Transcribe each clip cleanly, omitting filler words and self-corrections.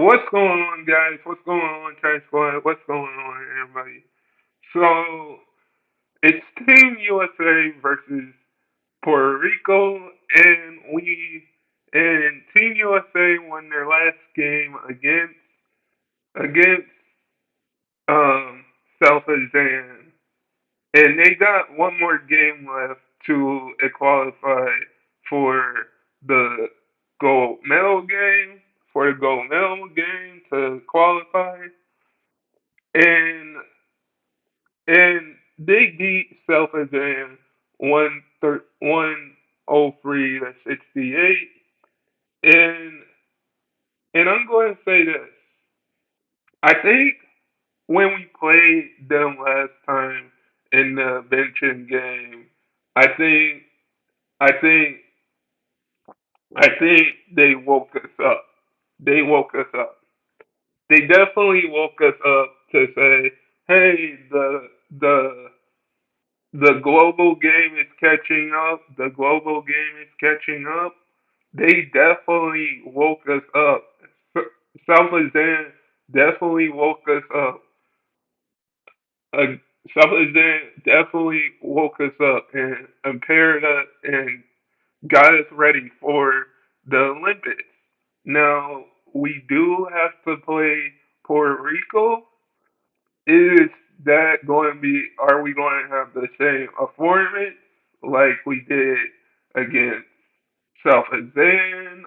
What's going on, guys? What's going on, Trash Squad? What's going on, everybody? So, it's Team USA versus Puerto Rico, and Team USA won their last game against um South Sudan, and they got one more game left to qualify for the gold medal game, to qualify, and and they beat South Sudan 103 to 68. And I'm going to say this: I think when we played them last time in the benching game, I think I think I think they woke us up. They woke us up. They definitely woke us up to say, "Hey, the global game is catching up. The global game is catching up." They definitely woke us up. South Sudan definitely woke us up. Uh, South Sudan definitely woke us up and paired us and got us ready for the Olympics. Now, we do have to play Puerto Rico. Is that going to be, are we going to have the same performance like we did against South Sudan,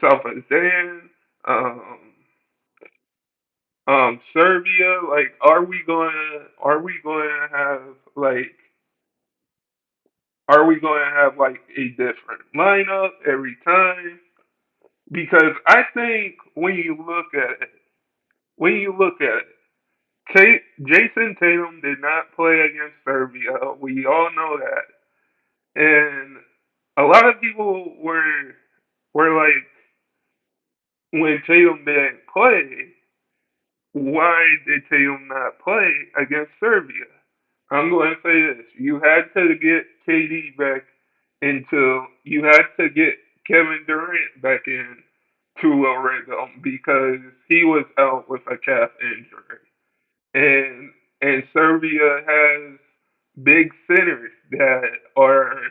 South Sudan, um, Serbia? Like, are we going to have like, are we going to have like a different lineup every time? Because I think when you look at it, Jason Tatum did not play against Serbia. We all know that, and a lot of people were like, when Tatum didn't play, why did Tatum not play against Serbia? I'm going to say this: you had to get KD back you had to get Kevin Durant back in to a rhythm because he was out with a calf injury, and Serbia has big centers that are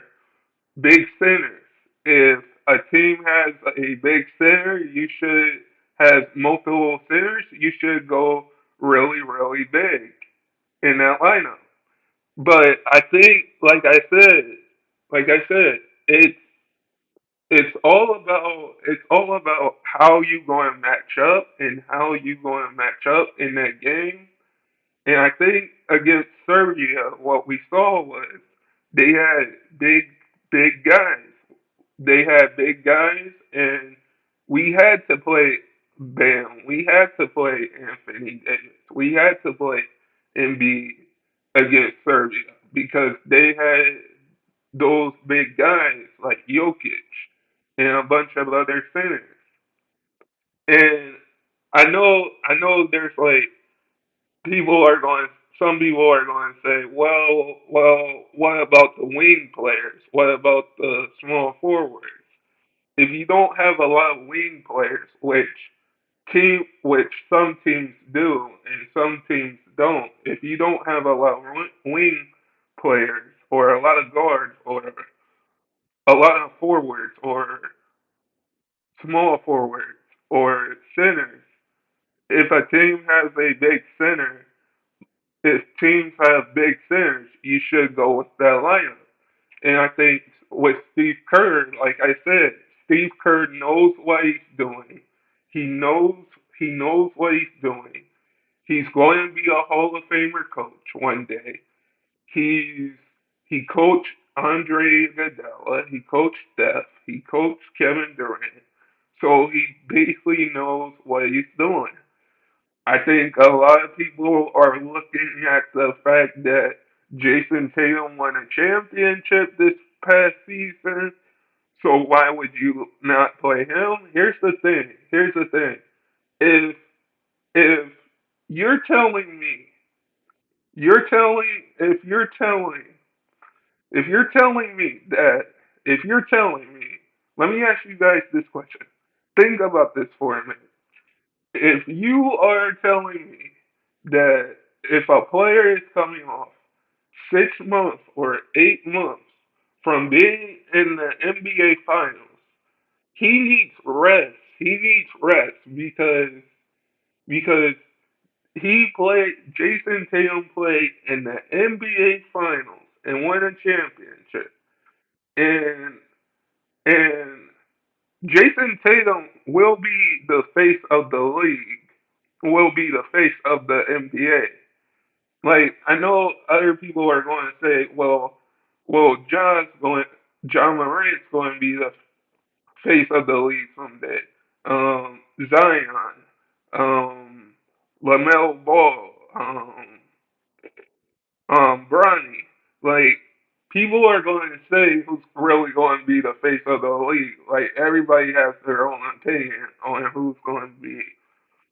big centers. If a team has a big center, you should have multiple centers. You should go really, really big in that lineup. But I think, like I said, it's all about how you going to match up and how you going to match up in that game. And I think against Serbia, what we saw was they had big guys. They had big guys, and we had to play Bam. We had to play Anthony Davis. We had to play Embiid against Serbia because they had those big guys like Jokic and a bunch of other centers. And I know there's like people are going some people are going to say, well, what about the wing players? What about the small forwards? If you don't have a lot of wing players, which some teams do and some teams don't, if you don't have a lot of wing players or a lot of guards or a lot of forwards or small forwards or centers, if a team has a big center, if teams have big centers, you should go with that lineup. And I think with Steve Kerr, like I said, Steve Kerr knows what he's doing. He knows he knows what he's doing. He's going to be a Hall of Famer coach one day. He's he coached Andre Iguodala. He coached Steph. He coached Kevin Durant. So he basically knows what he's doing. I think a lot of people are looking at the fact that Jason Tatum won a championship this past season. So why would you not play him? Here's the thing. Here's the thing. If if you're telling me, you're telling if you're telling me that if you're telling me, let me ask you guys this question. think about this for a minute. If you are telling me that if a player is coming off 6 months or 8 months from being in the NBA Finals, he needs rest. He needs rest because he played. Jason Tatum played in the NBA Finals and won a championship. And and Jason Tatum will be the face of the league. Will be the face of the NBA. Like I know other people are going to say, John Morant's going to be the face of the league someday. Zion, um, Lamelo Ball, Bronny. Like people are going to say who's really going to be the face of the league. Like everybody has their own opinion on who's going to be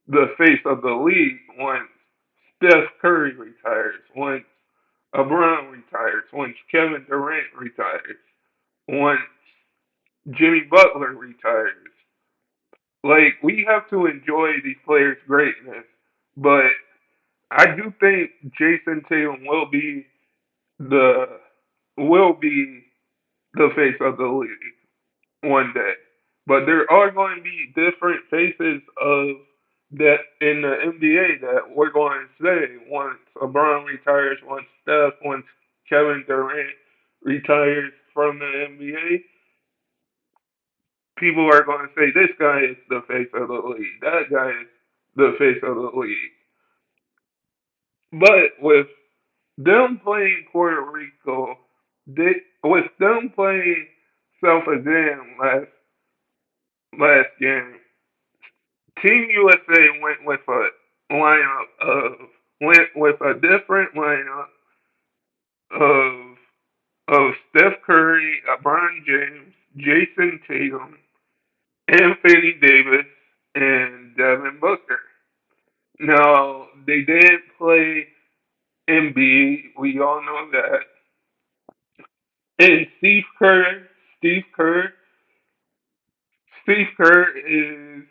the face of the league once Steph Curry retires, once LeBron retires, once Kevin Durant retires, once Jimmy Butler retires. Like we have to enjoy these players' greatness, but I do think Jason Tatum the will be the face of the league one day. But there are going to be different faces of that in the NBA that we're going to say once LeBron retires, once Steph, once Kevin Durant retires from the NBA. People are going to say this guy is the face of the league, that guy is the face of the league. But with them playing Puerto Rico, with them playing South Sudan last game, Team USA lineup of went with a different lineup of Steph Curry, LeBron James, Jason Tatum, Anthony Davis, and Devin Booker. Now they didn't play Embiid. We all know that. And Steve Kerr, Steve Kerr is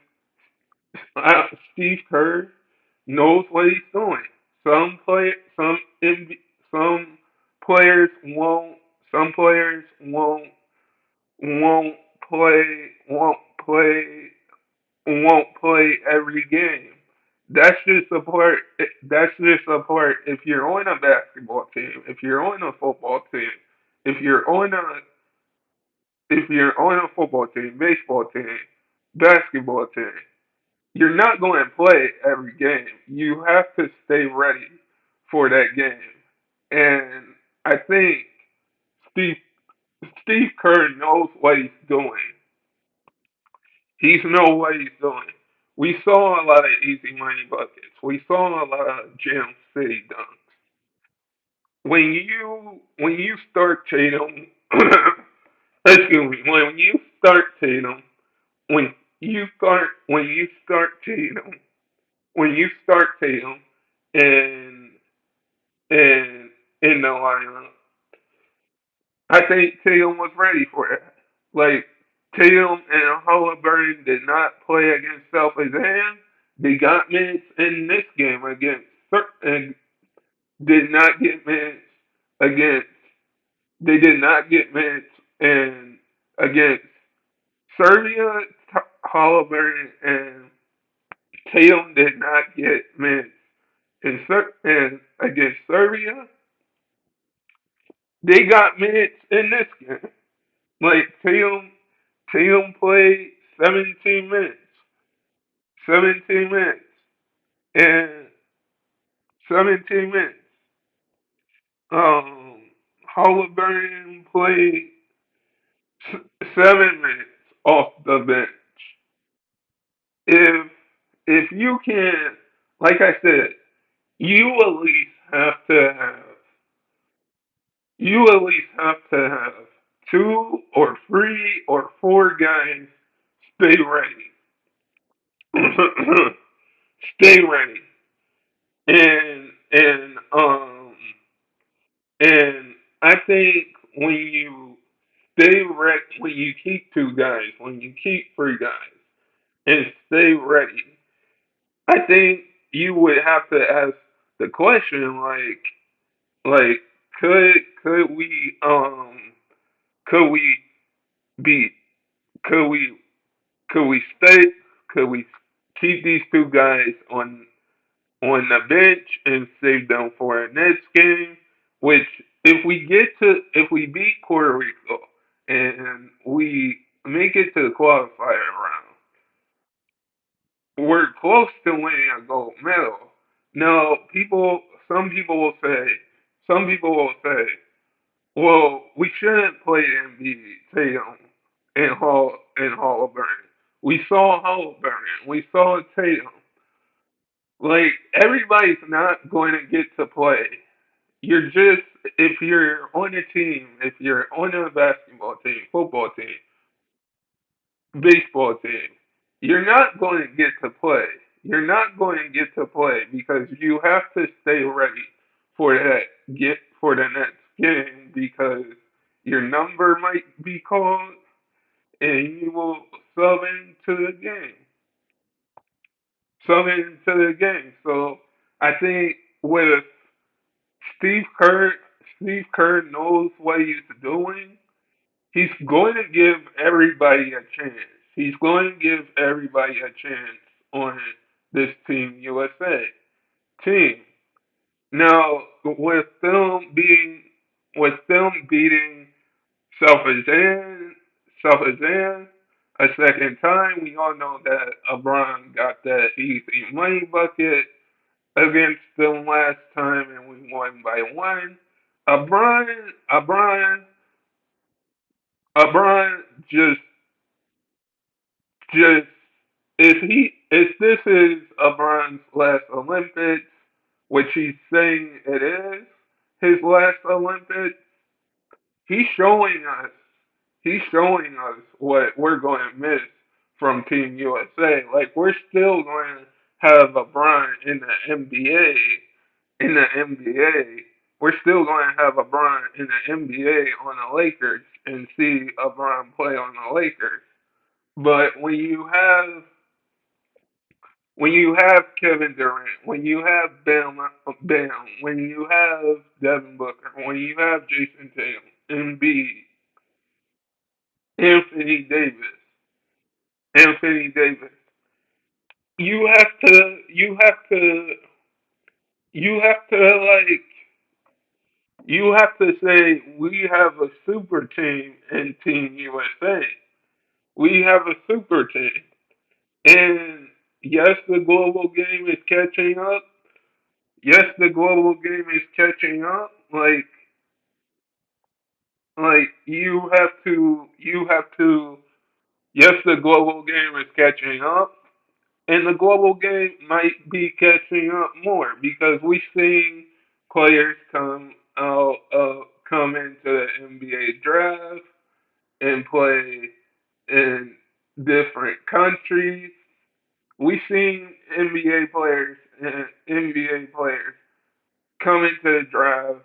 Steve Kerr knows what he's doing. Some players won't. Some players won't won't play won't play every game. That's just a part. That's just a part. If you're on a basketball team, if you're on a football team, if you're on a if you're on a football team, baseball team, basketball team, you're not going to play every game. You have to stay ready for that game. And I think Steve Steve Kerr knows what he's doing. He knows what he's doing. We saw a lot of easy money buckets. We saw a lot of Jam City dunks. When you start Tatum, excuse me, when you start Tatum, when you start Tatum, when you start Tatum, and and in the lineup, I think Tatum was ready for it. Like Tatum and Halliburton did not play against South Sudan. They got minutes in this game against and did not get minutes against. They did not get minutes and against Serbia. Halliburton and Tatum did not get minutes and against Serbia. They got minutes in this game. Like Tatum played 17 minutes, 17 minutes, and 17 minutes. Um, Halliburton played 7 minutes off the bench. If you can, like I said, you at least have to have you at least have to have 2 or 3 or 4 guys stay ready. Stay ready. And and I think when you when you keep 2 guys, when you keep 3 guys, and stay ready. I think you would have to ask the question like could we could we be could we could we stay could we keep these two guys on the bench and save them for the next game? Which if we beat Puerto Rico and we make it to the qualifier round, we're close to winning a gold medal. Now, some people will say, well, we shouldn't play Embiid, Tatum, and Halliburton. We saw Halliburton. We saw Tatum. Like everybody's not going to get to play. You're just if you're on a team, if you're on a basketball team, football team, baseball team, you're not going to get to play. You're not going to get to play because you have to stay ready for the next game because your number might be called and you will sub into the game. Sub into the game. So I think with Steve Kerr Steve Kerr knows what he's doing. He's going to give everybody a chance. He's going to give everybody a chance on this Team USA team. Now, with them beating Selfazan, Selfazan a second time, we all know that LeBron got that easy money bucket against them last time, and we won by one. LeBron, LeBron, LeBron just if this is LeBron's last Olympics, which he's saying it is his last Olympics, he's showing us he's showing us what we're going to miss from Team USA. Like we're still going to have LeBron in the NBA. In the NBA, we're still going to have LeBron in the NBA on the Lakers and see LeBron play on the Lakers. But when you have Kevin Durant, when you have Bam, when you have Devin Booker, when you have Jason Tatum, Embiid, Anthony Davis, Anthony Davis, you have to, you have to, you have to you have to say we have a super team in Team USA. We have a super team, and yes, the global game is catching up. Yes, the global game is catching up. Like you have to. Yes, the global game is catching up, and the global game might be catching up more because we've seen players come into the NBA draft and play in different countries. We've seen NBA players come into the draft,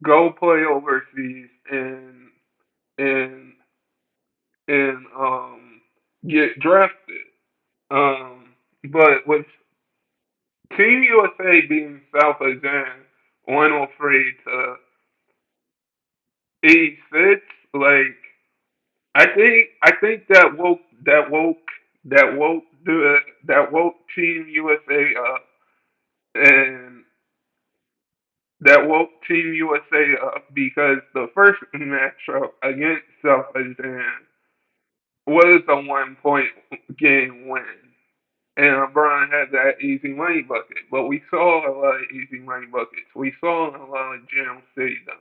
go play overseas, and and get drafted. But with Team USA being South Sudan 103 to 86, like I think that woke Team USA up and that woke Team USA up because the first matchup against South Sudan was a 1 point game win. And LeBron had that easy money bucket. But we saw a lot of easy money buckets. We saw a lot of Jam City done.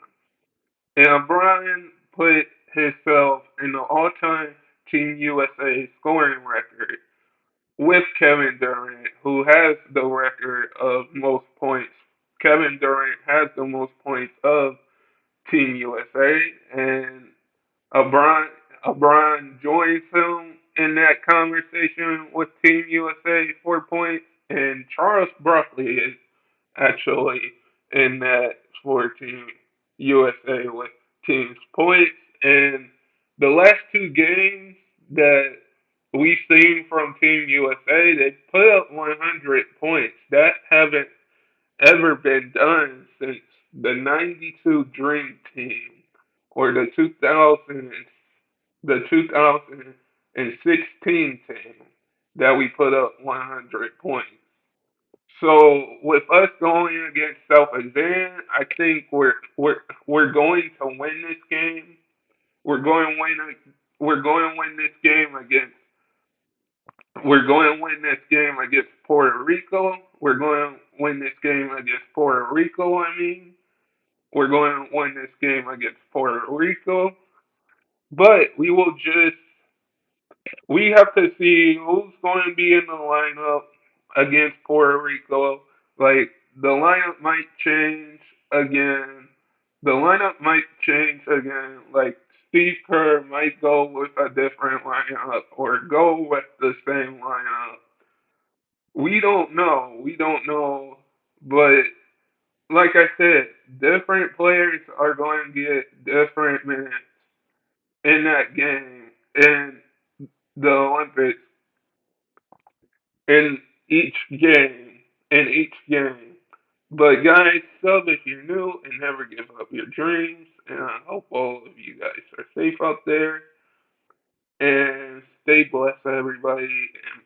And LeBron put himself in the all-time Team USA scoring record with Kevin Durant, who has the record of most points. Kevin Durant has the most points of Team USA, and LeBron LeBron joins him in that conversation with Team USA 4 points, and Charles Barkley is actually in that for Team USA with team's points. And the last two games that we've seen from Team USA, they put up 100 points. That haven't ever been done since the '92 Dream Team or the 2016 team that we put up 100 points. So with us going against South Sudan, I think we're going to win this game. We're going to win. We're going to win this game against. We're going to win this game against Puerto Rico. We're going to win this game against Puerto Rico. I mean, we're going to win this game against Puerto Rico. But we have to see who's going to be in the lineup against Puerto Rico. Like, the lineup might change again. The lineup might change again. Like, Steve Kerr might go with a different lineup or go with the same lineup. We don't know. We don't know. But like I said, different players are going to get different minutes in that game in the Olympics in each game. In each game. But guys, sub if you're new and never give up your dreams. And I hope all of you guys are safe out there and stay blessed, everybody. And